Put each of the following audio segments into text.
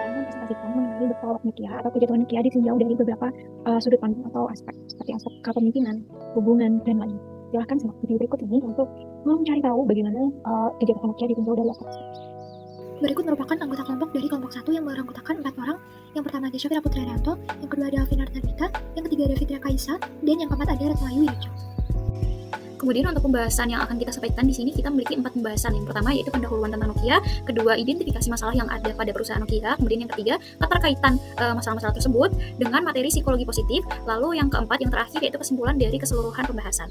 Presentasikan mengenai bertolak Nokia atau kejatuhan Nokia ditinjau dari beberapa sudut pandang atau aspek seperti aspek kepemimpinan, hubungan, dan lain. Silahkan simak video berikut ini untuk mencari tahu bagaimana kejatuhan Nokia ditinjau dari aspek. Berikut merupakan anggota kelompok dari kelompok 1 yang beranggotakan 4 orang. Yang pertama ada Syafira Putri Arianto, yang kedua ada Alvin Arnavita, yang ketiga ada Fitria Kaisa, dan yang keempat ada Retmayu Widijo. Kemudian untuk pembahasan yang akan kita sampaikan di sini kita memiliki 4 pembahasan. Yang pertama yaitu pendahuluan tentang Nokia, kedua identifikasi masalah yang ada pada perusahaan Nokia, kemudian yang ketiga keterkaitan masalah-masalah tersebut dengan materi psikologi positif, lalu yang keempat yang terakhir yaitu kesimpulan dari keseluruhan pembahasan.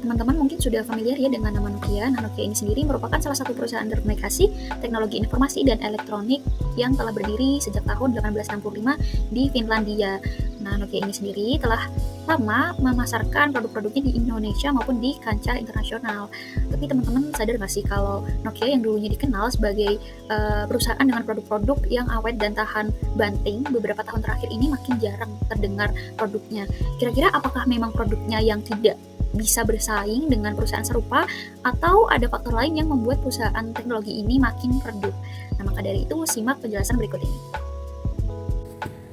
Teman-teman mungkin sudah familiar ya dengan nama Nokia. Nah, Nokia ini sendiri merupakan salah satu perusahaan telekomunikasi, teknologi informasi, dan elektronik yang telah berdiri sejak tahun 1865 di Finlandia. Nah, Nokia ini sendiri telah lama memasarkan produk-produknya di Indonesia maupun di kancah internasional. Tapi teman-teman sadar nggak sih kalau Nokia yang dulunya dikenal sebagai perusahaan dengan produk-produk yang awet dan tahan banting, beberapa tahun terakhir ini makin jarang terdengar produknya. Kira-kira apakah memang produknya yang tidak bisa bersaing dengan perusahaan serupa atau ada faktor lain yang membuat perusahaan teknologi ini makin redup? Nah, maka dari itu simak penjelasan berikut ini.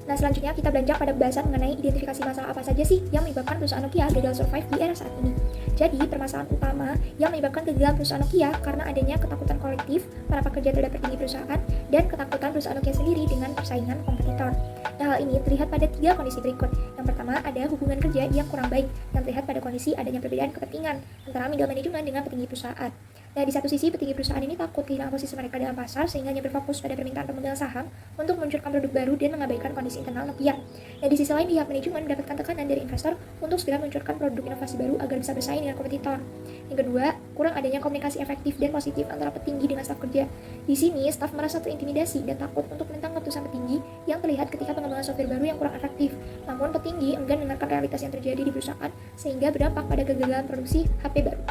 Nah, selanjutnya kita beranjak pada pembahasan mengenai identifikasi masalah apa saja sih yang menyebabkan perusahaan Nokia gagal survive di era saat ini. Jadi, permasalahan utama yang menyebabkan kegagalan perusahaan Nokia karena adanya ketakutan kolektif para pekerja terhadap petinggi perusahaan dan ketakutan perusahaan Nokia sendiri dengan persaingan kompetitor. Nah, hal ini terlihat pada 3 kondisi berikut. Yang pertama, ada hubungan kerja yang kurang baik, yang terlihat pada kondisi adanya perbedaan kepentingan antara middle management dengan petinggi perusahaan. Nah, di satu sisi, petinggi perusahaan ini takut kehilangan posisi mereka dalam pasar sehingga hanya berfokus pada permintaan pemegang saham untuk meluncurkan produk baru dan mengabaikan kondisi internal Nokia. Nah, di sisi lain, pihak manajemen mendapatkan tekanan dari investor untuk segera meluncurkan produk inovasi baru agar bisa bersaing dengan kompetitor. Yang kedua, kurang adanya komunikasi efektif dan positif antara petinggi dengan staf kerja. Di sini, staf merasa terintimidasi dan takut untuk menentang keputusan petinggi yang terlihat ketika pengembangan software baru yang kurang efektif. Namun, petinggi enggan mendengarkan realitas yang terjadi di perusahaan sehingga berdampak pada kegagalan produksi HP baru.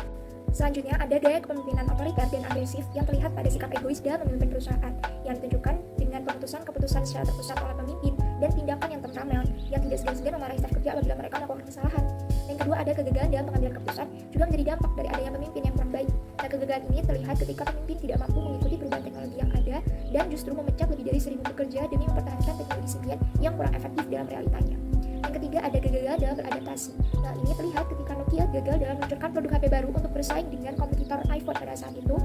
Selanjutnya, ada gaya kepemimpinan otoriter dan agresif yang terlihat pada sikap egois dalam memimpin perusahaan, yang ditunjukkan dengan keputusan secara terpusat oleh pemimpin dan tindakan yang temperamen yang tidak segan-segan memarahi staf kerja apabila mereka melakukan kesalahan. Yang kedua, ada kegagalan dalam pengambilan keputusan juga menjadi dampak dari adanya pemimpin yang kurang baik. Nah, kegagalan ini terlihat ketika pemimpin tidak mampu mengikuti perubahan teknologi yang ada dan justru memecat lebih dari 1.000 pekerja demi mempertahankan teknologi simbian yang kurang efektif dalam realitanya. Yang ketiga, ada kegagalan dalam beradaptasi. Nah, ini terlihat ketika Nokia gagal dalam meluncurkan produk HP baru untuk bersaing dengan kompetitor iPhone pada saat itu,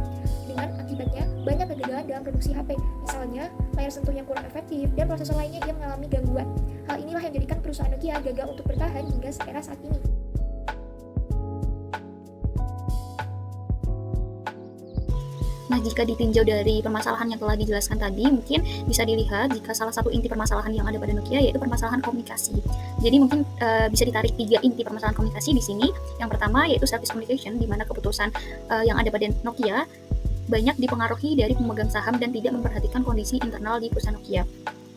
dengan akibatnya banyak kegagalan dalam produksi HP. Misalnya, layar sentuh yang kurang efektif dan prosesor lainnya yang mengalami gangguan. Hal inilah yang menjadikan perusahaan Nokia gagal untuk bertahan hingga era saat ini. Nah, jika ditinjau dari permasalahan yang telah dijelaskan tadi, mungkin bisa dilihat jika salah satu inti permasalahan yang ada pada Nokia yaitu permasalahan komunikasi. Jadi mungkin bisa ditarik 3 inti permasalahan komunikasi di sini. Yang pertama yaitu service communication, di mana keputusan yang ada pada Nokia banyak dipengaruhi dari pemegang saham dan tidak memperhatikan kondisi internal di perusahaan Nokia.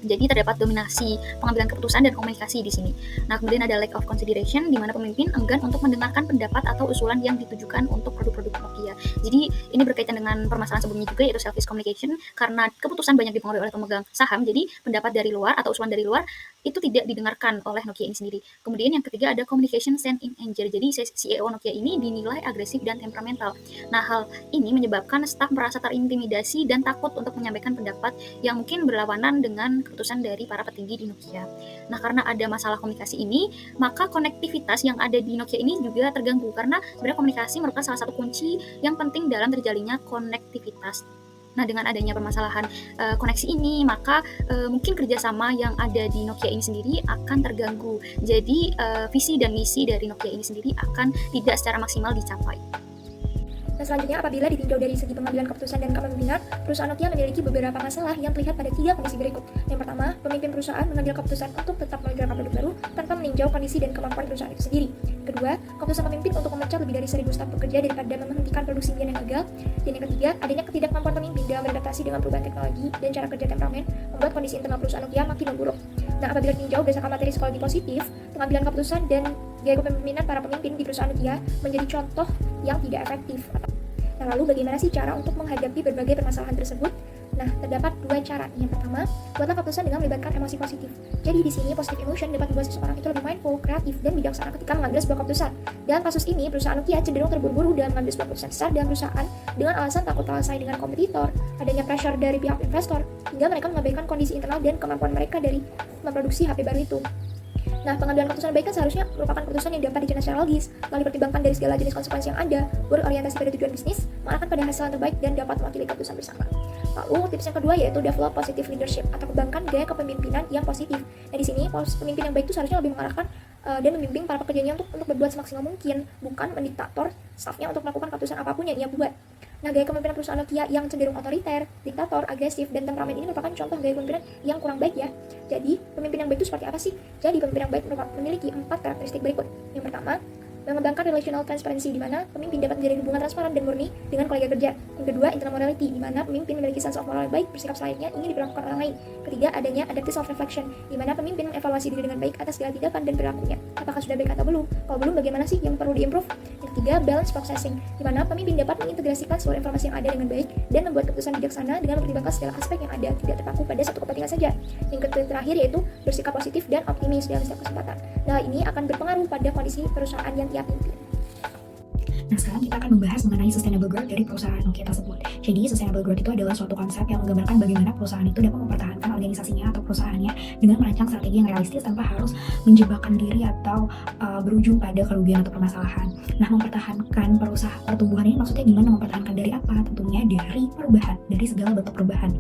Jadi terdapat dominasi pengambilan keputusan dan komunikasi di sini. Nah, kemudian ada lack of consideration, di mana pemimpin enggan untuk mendengarkan pendapat atau usulan yang ditujukan untuk produk-produk Nokia. Jadi ini berkaitan dengan permasalahan sebelumnya juga yaitu selfish communication, karena keputusan banyak dipengaruhi oleh pemegang saham. Jadi pendapat dari luar atau usulan dari luar itu tidak didengarkan oleh Nokia ini sendiri. Kemudian yang ketiga ada communication sent in anger. Jadi CEO Nokia ini dinilai agresif dan temperamental. Nah, hal ini menyebabkan staf merasa terintimidasi dan takut untuk menyampaikan pendapat yang mungkin berlawanan dengan keputusan dari para petinggi di Nokia. Nah, karena ada masalah komunikasi ini, maka konektivitas yang ada di Nokia ini juga terganggu karena sebenarnya komunikasi merupakan salah satu kunci yang penting dalam terjalinnya konektivitas. Nah, dengan adanya permasalahan koneksi ini, maka mungkin kerjasama yang ada di Nokia ini sendiri akan terganggu. Jadi, visi dan misi dari Nokia ini sendiri akan tidak secara maksimal dicapai. Nah, selanjutnya apabila ditinjau dari segi pengambilan keputusan dan kepemimpinan, perusahaan Nokia memiliki beberapa masalah yang terlihat pada 3 kondisi berikut. Yang pertama, pemimpin perusahaan mengambil keputusan untuk tetap meluncurkan produk baru tanpa meninjau kondisi dan kemampuan perusahaan itu sendiri. Kedua, keputusan pemimpin untuk memecat lebih dari 1.000 staf pekerja daripada menghentikan produksi yang gagal. Dan yang ketiga, adanya ketidakmampuan pemimpin dalam beradaptasi dengan perubahan teknologi dan cara kerja temperamen membuat kondisi internal perusahaan Nokia makin memburuk. Nah, apabila ditinjau berdasarkan materi psikologi positif, pengambilan keputusan dan gaya kepemimpinan para pemimpin di perusahaan Nokia menjadi contoh yang tidak efektif. Nah, lalu bagaimana sih cara untuk menghadapi berbagai permasalahan tersebut? Nah, terdapat dua cara. Yang pertama, buatlah keputusan dengan melibatkan emosi positif. Jadi di sini positive emotion dapat membuat seseorang itu lebih mindful, kreatif, dan bijaksana ketika mengambil sebuah keputusan. Dalam kasus ini, perusahaan Nokia cenderung terburu-buru dalam mengambil sebuah keputusan besar dalam perusahaan dengan alasan takut kalah saing dengan kompetitor, adanya pressure dari pihak investor, hingga mereka mengabaikan kondisi internal dan kemampuan mereka dari memproduksi HP baru itu. Nah, pengambilan keputusan baik kan seharusnya merupakan keputusan yang dapat dicerna secara logis, lalu dipertimbangkan dari segala jenis konsekuensi yang ada, berorientasi pada tujuan bisnis, mengarahkan pada hasil yang terbaik, dan dapat mewakili keputusan bersama. Lalu, tips yang kedua yaitu develop positive leadership atau kembangkan gaya kepemimpinan yang positif. Nah, di sini pemimpin yang baik itu seharusnya lebih mengarahkan dan membimbing para pekerjanya untuk berbuat semaksimal mungkin, bukan mendiktator staffnya untuk melakukan keputusan apapun yang ia buat. Nah, gaya kepemimpinan perusahaan Nokia yang cenderung otoriter, diktator, agresif, dan temperamen ini merupakan contoh gaya kepemimpinan yang kurang baik ya. Jadi, pemimpin yang baik itu seperti apa sih? Jadi, pemimpin yang baik memiliki 4 karakteristik berikut. Yang pertama, mengembangkan relational transparency, di mana pemimpin dapat menjalin hubungan transparan dan murni dengan kolega kerja. Yang kedua, internal morality, di mana pemimpin memiliki sense of moral yang baik, bersikap selayaknya ingin diperlakukan orang lain. Ketiga, adanya adaptive self-reflection, di mana pemimpin mengevaluasi diri dengan baik atas segala tindakan dan perilakunya. Apakah sudah baik atau belum? Kalau belum, bagaimana sih yang perlu diimprove? Yang ketiga, balance processing, di mana pemimpin dapat mengintegrasikan seluruh informasi yang ada dengan baik dan membuat keputusan bijaksana dengan mempertimbangkan segala aspek yang ada, tidak terpaku pada satu kepentingan saja. Yang terakhir yaitu bersikap positif dan optimis dalam setiap kesempatan. Nah, ini akan berpengaruh pada kondisi perusahaan yang ia pimpin. Nah, sekarang kita akan membahas mengenai sustainable growth dari perusahaan Nokia tersebut. Jadi, sustainable growth itu adalah suatu konsep yang menggambarkan bagaimana perusahaan itu dapat mempertahankan organisasinya atau perusahaannya dengan merancang strategi yang realistis tanpa harus menjebakkan diri atau berujung pada kerugian atau permasalahan. Nah, mempertahankan pertumbuhan ini maksudnya gimana? Mempertahankan dari apa? Tentunya dari perubahan, dari segala bentuk perubahan.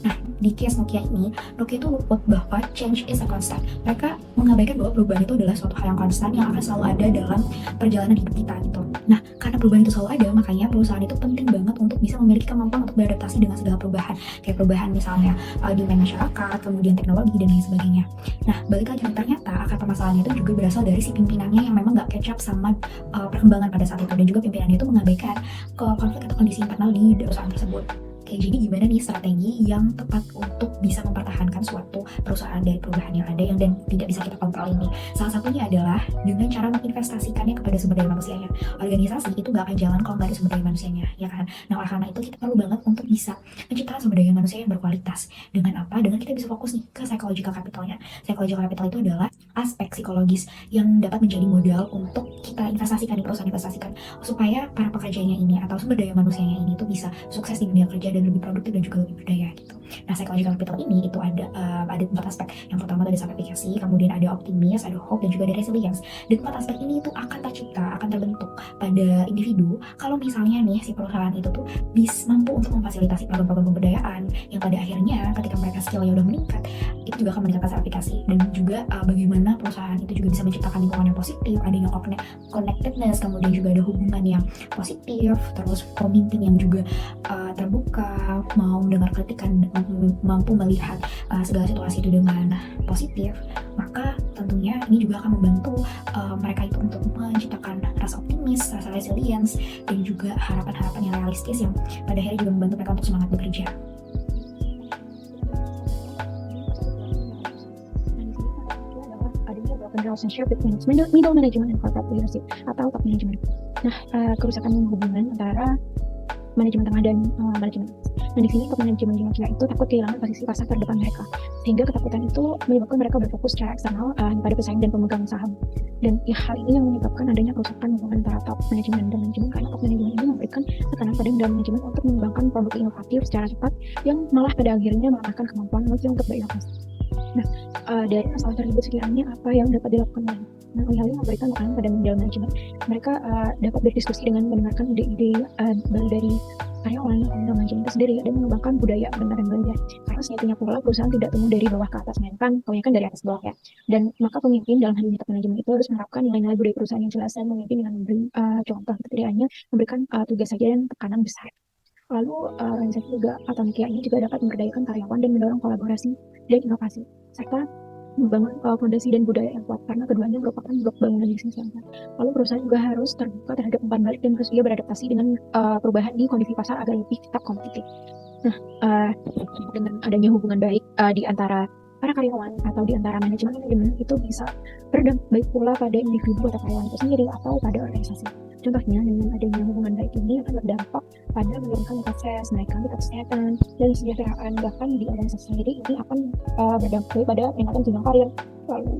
Nah, di case Nokia ini, Nokia itu luput bahwa change is a constant. Mereka mengabaikan bahwa perubahan itu adalah suatu hal yang konstan yang akan selalu ada dalam perjalanan hidup kita gitu. Nah, karena perubahan itu selalu ada, makanya perusahaan itu penting banget untuk bisa memiliki kemampuan untuk beradaptasi dengan segala perubahan. Kayak perubahan misalnya demand masyarakat, kemudian teknologi, dan lain sebagainya. Nah, balik lagi, ternyata akar permasalahannya itu juga berasal dari si pimpinannya yang memang gak catch up sama perkembangan pada saat itu. Dan juga pimpinannya itu mengabaikan konflik atau kondisi internal di perusahaan tersebut. Oke, jadi gimana nih strategi yang tepat untuk bisa mempertahankan suatu perusahaan dari perubahan yang ada dan tidak bisa kita kontrol ini? Salah satunya adalah dengan cara menginvestasikannya kepada sumber daya manusianya. Organisasi itu gak akan jalan kalau nggak ada sumber daya manusianya, ya kan? Nah, oleh karena itu kita perlu banget untuk bisa menciptakan sumber daya manusia yang berkualitas. Dengan apa? Dengan kita bisa fokus nih ke psychological capitalnya. Psychological capital itu adalah aspek psikologis yang dapat menjadi modal untuk kita investasikan di perusahaan, investasikan supaya para pekerjanya ini atau sumber daya manusianya ini tuh bisa sukses di dunia kerja dan lebih produktif dan juga lebih berdaya gitu. Nah, psychological capital ini itu ada 4 aspek. Yang pertama ada sacrifice, kemudian ada optimis, ada hope, dan juga ada resilience. Dan 4 aspek ini itu akan tercipta, akan terbentuk pada individu kalau misalnya nih si perusahaan itu tuh bisa mampu untuk memfasilitasi program-program pemberdayaan yang pada akhirnya ketika mereka skillnya udah meningkat, itu juga akan meningkatkan sertifikasi. Dan juga bagaimana perusahaan itu juga bisa menciptakan lingkungan yang positif, adanya connectedness, kemudian juga ada hubungan yang positif, terus pemimpin yang juga terbuka, mau mendengar kritikan, mampu melihat segala situasi itu dengan positif, maka tentunya ini juga akan membantu mereka itu untuk menciptakan rasa optimis, rasa resilience, dan juga harapan-harapan yang realistis yang pada akhirnya juga membantu mereka untuk semangat bekerja. Relationship between middle management and corporate leadership atau top management. Nah, kerusakan hubungan antara manajemen tengah dan manajemen. Nah, di sini top manajemen di Nokia itu takut kehilangan posisi pasar terdepan mereka, sehingga ketakutan itu menyebabkan mereka berfokus secara eksternal pada pesaing dan pemegang saham. Dan hal ini yang menyebabkan adanya kerusakan hubungan antara top manajemen dan manajemen, karena top manajemen ini memberikan tekanan pada middle manajemen untuk mengembangkan produk inovatif secara cepat yang malah pada akhirnya melemahkan kemampuan Nokia untuk berinovasi. Nah, dari masalah tersebut sekiranya apa yang dapat dilakukan lagi? Nah, hal ini memberikan tekanan pada middle management. Mereka dapat berdiskusi dengan mendengarkan ide-ide baru dari karyawan atau middle management itu sendiri dan mengembangkan budaya benar dan belajar. Karena sejatinya pula perusahaan tidak tumbuh dari bawah ke atas, melainkan kebanyakan dari atas ke bawah ya. Dan maka pemimpin dalam hal ini top manajemen itu harus menerapkan nilai-nilai budaya perusahaan yang jelas dan memimpin dengan memberi contoh, tidak hanya memberikan tugas saja dan tekanan besar. Lalu organisasi juga atau Nokia ini juga dapat memberdayakan karyawan dan mendorong kolaborasi dan inovasi, serta membangun fondasi dan budaya yang kuat, karena keduanya merupakan blok bangunan bisnis yang kuat. Lalu perusahaan juga harus terbuka terhadap umpan balik dan bersedia beradaptasi dengan perubahan di kondisi pasar agar lebih tetap kompetitif. Nah, dengan adanya hubungan baik di antara para karyawan atau di antara manajemen itu bisa berdampak baik pula pada individu atau karyawan itu sendiri atau pada organisasi. Contohnya, dengan adanya hubungan baik ini akan berdampak pada menurunkan proses, menaikkan tingkat kesehatan dan kesejahteraan. Bahkan di organisasi sendiri ini akan berdampak pada peningkatan jenjang karir, lalu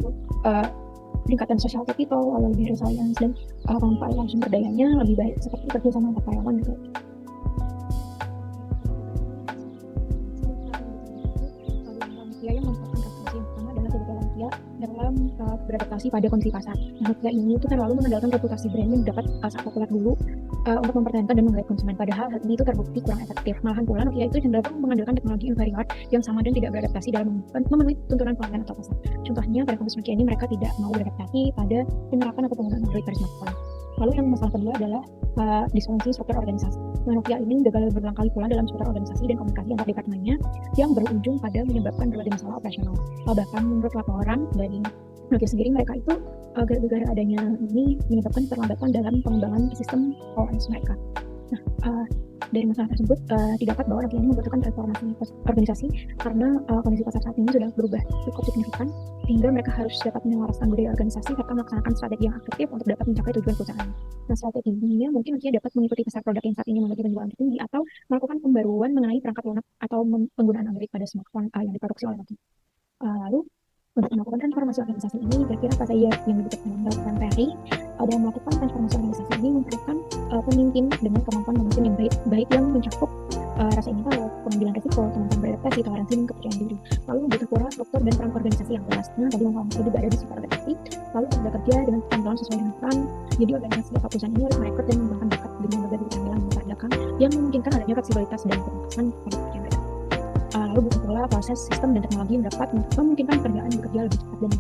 peningkatan social capital, lalu behavioral science, dan pemanfaatan sumber dayanya lebih baik seperti kerjasama antar karyawan juga. Manusia yang merupakan referensi yang pertama adalah kegagalan manusia dalam beradaptasi pada kondisi pasar. Manusia ini itu terlalu mengandalkan reputasi brand yang dapat sangat populer dulu untuk mempertahankan dan menggait konsumen. Padahal hal ini itu terbukti kurang efektif. Malahan pula Nokia itu cenderung mengandalkan teknologi inferior yang sama dan tidak beradaptasi dalam memenuhi tuntunan pelanggan atau pasar. Contohnya, pada kasus Nokia ini mereka tidak mau beradaptasi pada penerapan atau penggunaan Android pada smartphone. Lalu yang masalah kedua adalah disfungsi struktur organisasi. Nokia ini gagal berulang kali pula dalam struktur organisasi dan komunikasi antar departemennya yang berujung pada menyebabkan berbagai masalah operasional. Bahkan menurut laporan dari Nokia sendiri, mereka itu gara-gara adanya ini menyebabkan keterlambatan dalam pengembangan sistem OS mereka. Nah, dari masalah tersebut didapat bahwa Nokia ini membutuhkan transformasi organisasi karena kondisi pasar saat ini sudah berubah cukup signifikan, sehingga mereka harus dapat menyelaraskan budaya organisasi serta melaksanakan strategi yang efektif untuk dapat mencapai tujuan perusahaan. Nah, strateginya mungkin Nokia dapat mengikuti pasar produk yang saat ini memiliki penjualan tertinggi atau melakukan pembaruan mengenai perangkat lunak atau penggunaan Android pada smartphone yang diproduksi oleh Nokia. Lalu untuk melakukan transformasi organisasi ini, kira-kira apa saja yang dibutuhkan dilakukan Ferry? Dan melakukan transformasi organisasi ini memerlukan pemimpin dengan kemampuan memimpin yang baik yang mencakup rasa ingin tahu, pengambilan risiko, kemampuan beradaptasi, toleransi, dan kepercayaan diri. Lalu membutuhkan pula struktur dan peran organisasi yang jelas. Nah, tadi yang juga ada di struktur organisasi. Lalu kerja kerja dengan tanggapan sesuai dengan peran. Jadi organisasi atau perusahaan ini harus merekrut dan mengembangkan bakat dengan berbagai keterampilan latar belakang yang memungkinkan adanya fleksibilitas dan kemampuan pada pekerjaan mereka. Lalu butuh pula proses, sistem, dan teknologi yang dapat memungkinkan pekerjaan bekerja lebih cepat dan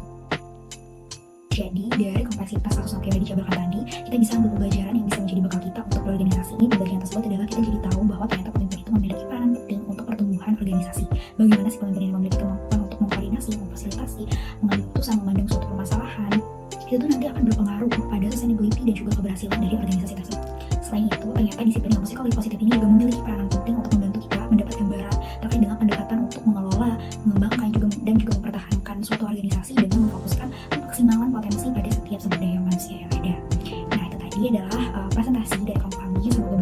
Jadi dari kompleksitas kasus Nokia yang dijabarkan tadi, kita bisa ambil pembelajaran yang bisa menjadi bekal kita untuk berorganisasi. Ini pembelajaran tersebut adalah kita jadi tahu bahwa ternyata pemimpin itu memiliki peran penting untuk pertumbuhan organisasi. Bagaimana si pemimpin yang memiliki kemampuan untuk mengkoordinasi, memfasilitasi, mengambil keputusan, memandang suatu permasalahan, itu nanti akan berpengaruh pada sustainability dan juga keberhasilan dari organisasi tersebut. Selain itu, ternyata disiplin yang psychology positif ini juga memiliki peran penting untuk membantu kita mendapat gambaran terkait dengan pendekatan untuk mengelola, mengembangkan dan juga mempertahankan suatu organisasi dengan memfokuskan pemaksimalan potensi pada setiap sumber daya manusia yang ada. Nah, itu tadi adalah presentasi dari kelompok kami. Semoga